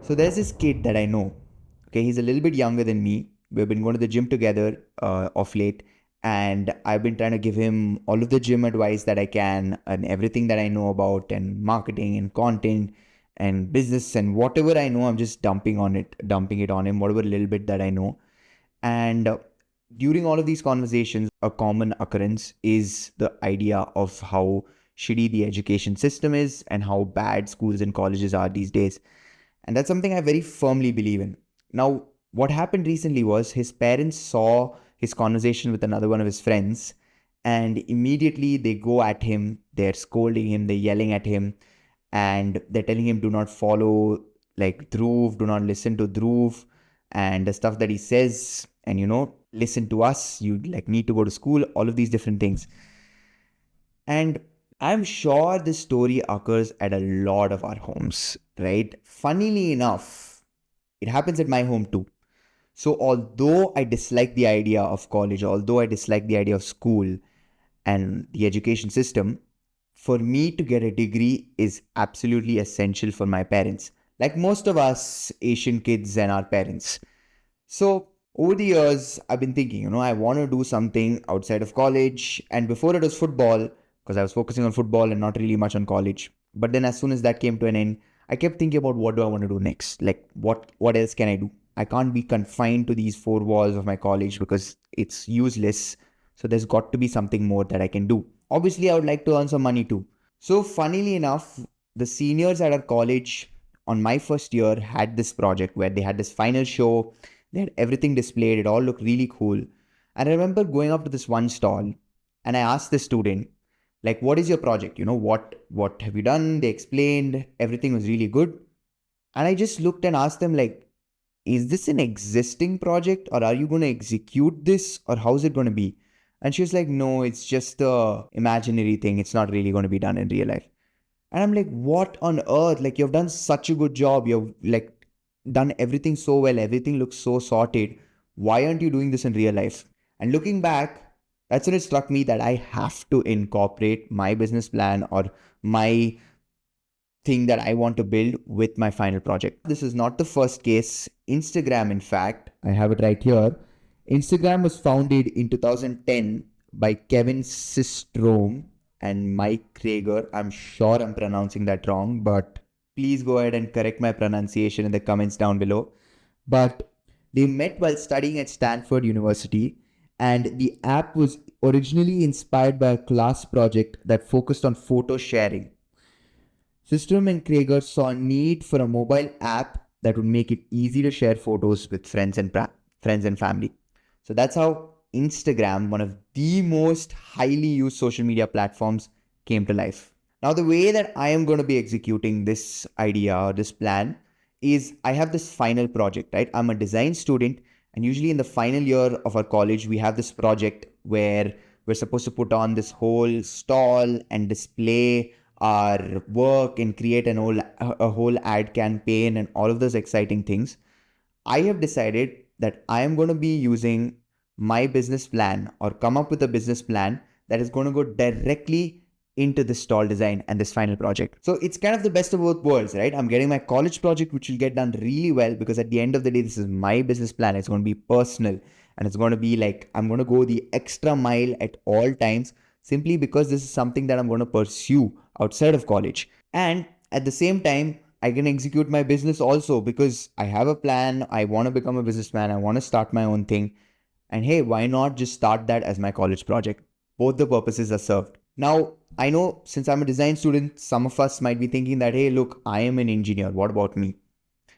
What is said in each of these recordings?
So there's this kid that I know. Okay, he's a little bit younger than me. We've been going to the gym together of late, and I've been trying to give him all of the gym advice that I can and everything that I know about and marketing and content and business and whatever I know. I'm just dumping it on him, whatever little bit that I know. And during all of these conversations, a common occurrence is the idea of how shitty the education system is and how bad schools and colleges are these days. And that's something I very firmly believe in. Now, what happened recently was his parents saw his conversation with another one of his friends, and immediately they go at him, they're scolding him, they're yelling at him, and they're telling him, do not follow like Dhruv, do not listen to Dhruv, and the stuff that he says, and listen to us, you like need to go to school, all of these different things. And I'm sure this story occurs at a lot of our homes, right? Funnily enough, it happens at my home too. So, although I dislike the idea of college, although I dislike the idea of school and the education system, for me to get a degree is absolutely essential for my parents, like most of us Asian kids and our parents. So, over the years, I've been thinking, I want to do something outside of college. And before it was football, because I was focusing on football and not really much on college. But then as soon as that came to an end, I kept thinking about what do I want to do next? Like, what else can I do? I can't be confined to these four walls of my college because it's useless. So there's got to be something more that I can do. Obviously, I would like to earn some money too. So funnily enough, the seniors at our college on my first year had this project where they had this final show. They had everything displayed. It all looked really cool. And I remember going up to this one stall and I asked the student, like, what is your project? What have you done? They explained. Everything was really good. And I just looked and asked them, like, is this an existing project or are you going to execute this or how's it going to be? And she was like, no, it's just a imaginary thing. It's not really going to be done in real life. And I'm like, what on earth? Like, you've done such a good job. You've like done everything so well. Everything looks so sorted. Why aren't you doing this in real life? And looking back, that's when it struck me that I have to incorporate my business plan or my thing that I want to build with my final project. This is not the first case. Instagram, in fact, I have it right here. Instagram was founded in 2010 by Kevin Systrom and Mike Krieger. I'm sure I'm pronouncing that wrong, but please go ahead and correct my pronunciation in the comments down below. But they met while studying at Stanford University, and the app was originally inspired by a class project that focused on photo sharing. Systrom and Krieger saw a need for a mobile app that would make it easy to share photos with friends and family. So that's how Instagram, one of the most highly used social media platforms, came to life. Now, the way that I am going to be executing this idea or this plan is I have this final project, right? I'm a design student, and usually in the final year of our college, we have this project where we're supposed to put on this whole stall and display our work and create a whole ad campaign and all of those exciting things. I have decided that I am going to be using my business plan or come up with a business plan that is going to go directly into this stall design and this final project. So it's kind of the best of both worlds, right? I'm getting my college project, which will get done really well because at the end of the day, this is my business plan. It's going to be personal and it's going to be like, I'm going to go the extra mile at all times simply because this is something that I'm going to pursue outside of college. And at the same time, I can execute my business also because I have a plan. I want to become a businessman. I want to start my own thing. And hey, why not just start that as my college project? Both the purposes are served. Now, I know since I'm a design student, some of us might be thinking that, hey, look, I am an engineer. What about me?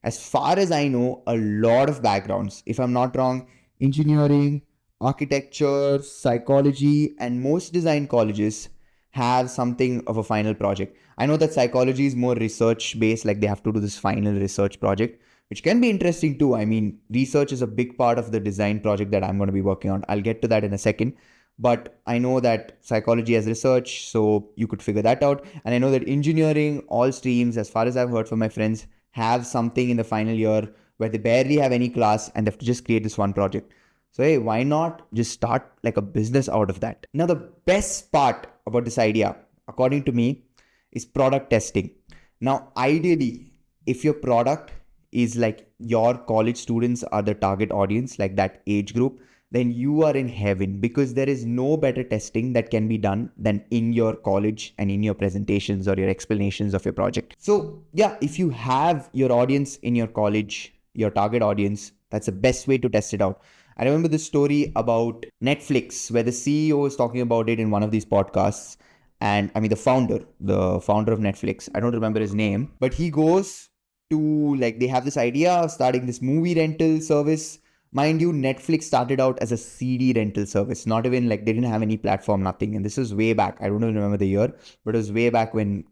As far as I know, a lot of backgrounds, if I'm not wrong, engineering, architecture, psychology, and most design colleges have something of a final project. I know that psychology is more research based, like they have to do this final research project, which can be interesting too. I mean, research is a big part of the design project that I'm going to be working on. I'll get to that in a second. But I know that psychology has research, so you could figure that out. And I know that engineering, all streams, as far as I've heard from my friends, have something in the final year where they barely have any class and they have to just create this one project. So, hey, why not just start like a business out of that? Now, the best part about this idea, according to me, is product testing. Now, ideally, if your product is like your college students are the target audience, like that age group, then you are in heaven, because there is no better testing that can be done than in your college and in your presentations or your explanations of your project. So yeah, if you have your audience in your college, your target audience, that's the best way to test it out. I remember this story about Netflix where the CEO is talking about it in one of these podcasts. And I mean, the founder of Netflix, I don't remember his name, but he goes to, like, they have this idea of starting this movie rental service. Mind you, Netflix started out as a CD rental service, not even like they didn't have any platform, nothing. And this was way back. I don't even remember the year, but it was way back when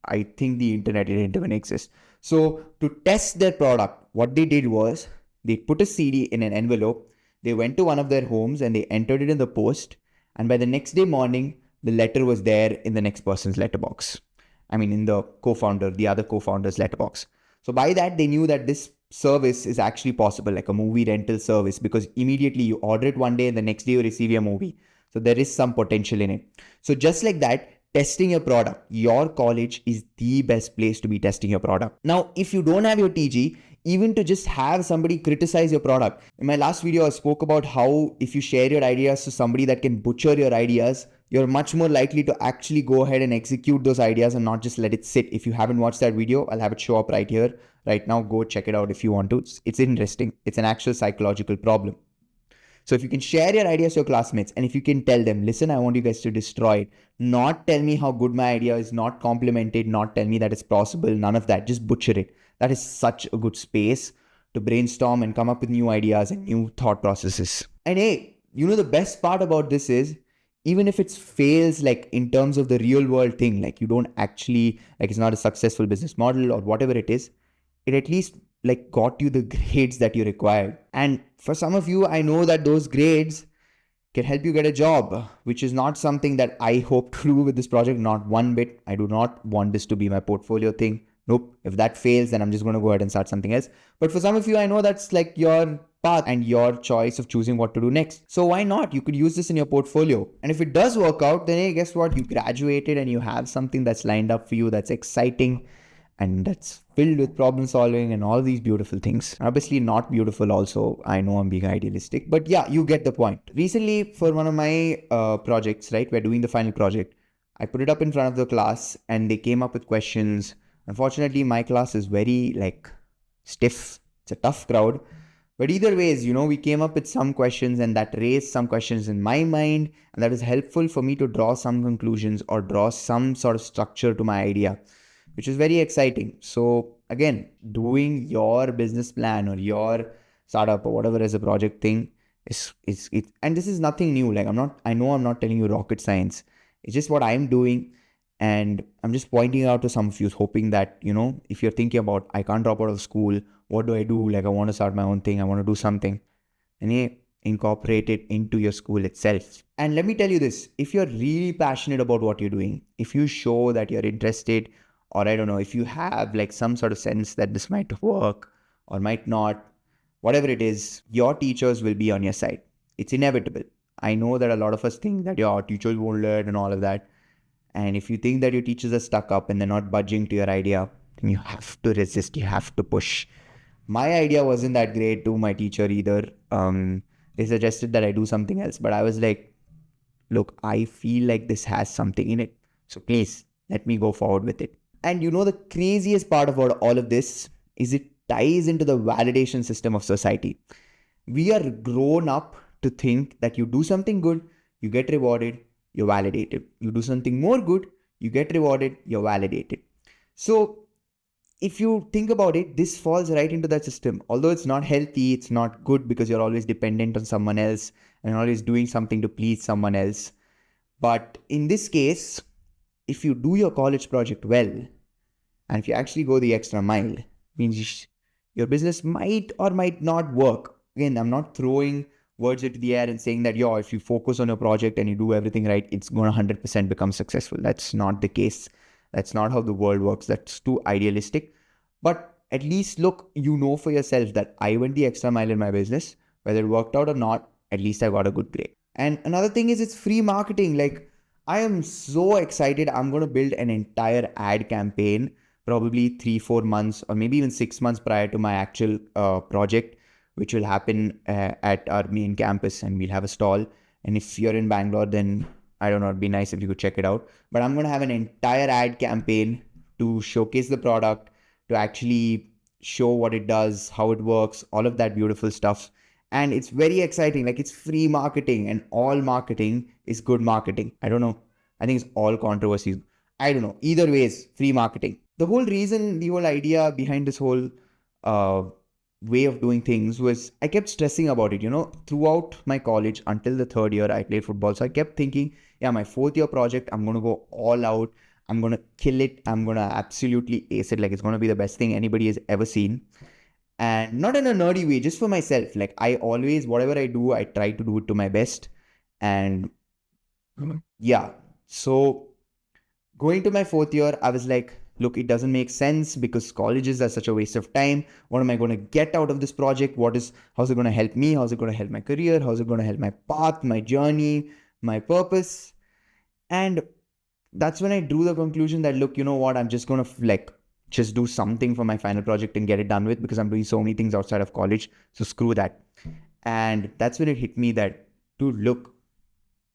I think the internet didn't even exist. So to test their product, what they did was they put a CD in an envelope. They went to one of their homes and they entered it in the post. And by the next day morning, the letter was there in the next person's letterbox. I mean, in the other co-founder's letterbox. So by that, they knew that this service is actually possible, like a movie rental service, because immediately you order it one day and the next day you receive your movie. So there is some potential in it. So just like that, testing your product, your college is the best place to be testing your product. Now, if you don't have your TG, even to just have somebody criticize your product. In my last video, I spoke about how if you share your ideas to somebody that can butcher your ideas, you're much more likely to actually go ahead and execute those ideas and not just let it sit. If you haven't watched that video, I'll have it show up right here, right now. Go check it out if you want to. It's interesting. It's an actual psychological problem. So if you can share your ideas to your classmates, and if you can tell them, listen, I want you guys to destroy it, not tell me how good my idea is, not compliment it, not tell me that it's possible, none of that, just butcher it. That is such a good space to brainstorm and come up with new ideas and new thought processes. And hey, the best part about this is, even if it fails, like in terms of the real world thing, like you don't actually, like it's not a successful business model or whatever it is, it at least like got you the grades that you required. And for some of you, I know that those grades can help you get a job, which is not something that I hope to do with this project, not one bit. I do not want this to be my portfolio thing. Nope. If that fails, then I'm just going to go ahead and start something else. But for some of you, I know that's like your path and your choice of choosing what to do next. So why not? You could use this in your portfolio. And if it does work out, then hey, guess what? You graduated and you have something that's lined up for you that's exciting and that's filled with problem solving and all these beautiful things. Obviously not beautiful also. I know I'm being idealistic, but yeah, you get the point. Recently, for one of my projects, right, we're doing the final project. I put it up in front of the class and they came up with questions. Unfortunately, my class is very like stiff. It's a tough crowd. But either ways, we came up with some questions and that raised some questions in my mind. And that is helpful for me to draw some conclusions or draw some sort of structure to my idea, which is very exciting. So again, doing your business plan or your startup or whatever as a project thing is and this is nothing new. Like I know I'm not telling you rocket science. It's just what I'm doing. And I'm just pointing out to some of you, hoping that, if you're thinking about, I can't drop out of school, what do I do? Like I want to start my own thing. I want to do something. And incorporate it into your school itself. And let me tell you this, if you're really passionate about what you're doing, if you show that you're interested, or I don't know, if you have like some sort of sense that this might work or might not, whatever it is, your teachers will be on your side. It's inevitable. I know that a lot of us think that your teachers won't learn and all of that. And if you think that your teachers are stuck up and they're not budging to your idea, then you have to resist, you have to push. My idea wasn't that great to my teacher either. They suggested that I do something else, but I was like, look, I feel like this has something in it. So please let me go forward with it. And the craziest part about all of this is it ties into the validation system of society. We are grown up to think that you do something good, you get rewarded, you're validated. You do something more good, you get rewarded, you're validated. So if you think about it, this falls right into that system. Although it's not healthy, it's not good because you're always dependent on someone else and always doing something to please someone else. But in this case, if you do your college project well, and if you actually go the extra mile, means your business might or might not work. Again, I'm not throwing words into the air and saying that, if you focus on your project and you do everything right, it's going to 100% become successful. That's not the case. That's not how the world works. That's too idealistic. But at least look, for yourself that I went the extra mile in my business. Whether it worked out or not, at least I got a good grade. And another thing is it's free marketing. Like I am so excited. I'm going to build an entire ad campaign probably 3-4 months or maybe even 6 months prior to my actual project, which will happen at our main campus, and we'll have a stall. And if you're in Bangalore, then I don't know, it'd be nice if you could check it out. But I'm going to have an entire ad campaign to showcase the product, to actually show what it does, how it works, all of that beautiful stuff. And it's very exciting. Like, it's free marketing, and all marketing is good marketing. I don't know. I think it's all controversies. I don't know. Either way, is free marketing. The whole reason, the whole idea behind this whole uh, way of doing things was I kept stressing about it. Throughout my college until the third year, I played football. So I kept thinking, yeah, my fourth year project, I'm going to go all out. I'm going to kill it. I'm going to absolutely ace it. Like, it's going to be the best thing anybody has ever seen. And not in a nerdy way, just for myself. Like, I always, whatever I do, I try to do it to my best. And yeah, so going to my fourth year, I was like, look, it doesn't make sense because colleges are such a waste of time. What am I going to get out of this project? How's it going to help me? How's it going to help my career? How's it going to help my path, my journey, my purpose? And that's when I drew the conclusion that, look, you know what? I'm just going to just do something for my final project and get it done with, because I'm doing so many things outside of college. So screw that. And that's when it hit me that, dude, look,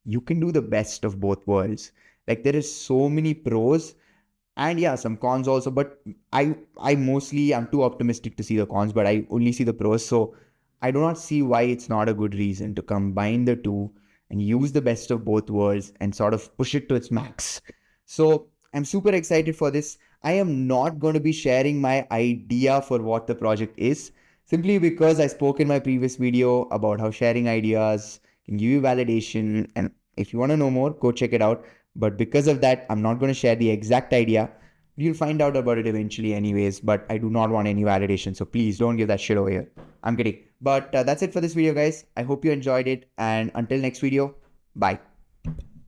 you can do the best of both worlds. Like, there is so many pros and yeah, some cons also, but I'm too optimistic to see the cons, but I only see the pros. So I do not see why it's not a good reason to combine the two and use the best of both worlds and sort of push it to its max. So I'm super excited for this. I am not going to be sharing my idea for what the project is, simply because I spoke in my previous video about how sharing ideas can give you validation. And if you want to know more, go check it out. But because of that, I'm not going to share the exact idea. You'll find out about it eventually anyways, but I do not want any validation. So please don't give that shit over here. I'm kidding. But that's it for this video, guys. I hope you enjoyed it. And until next video, bye.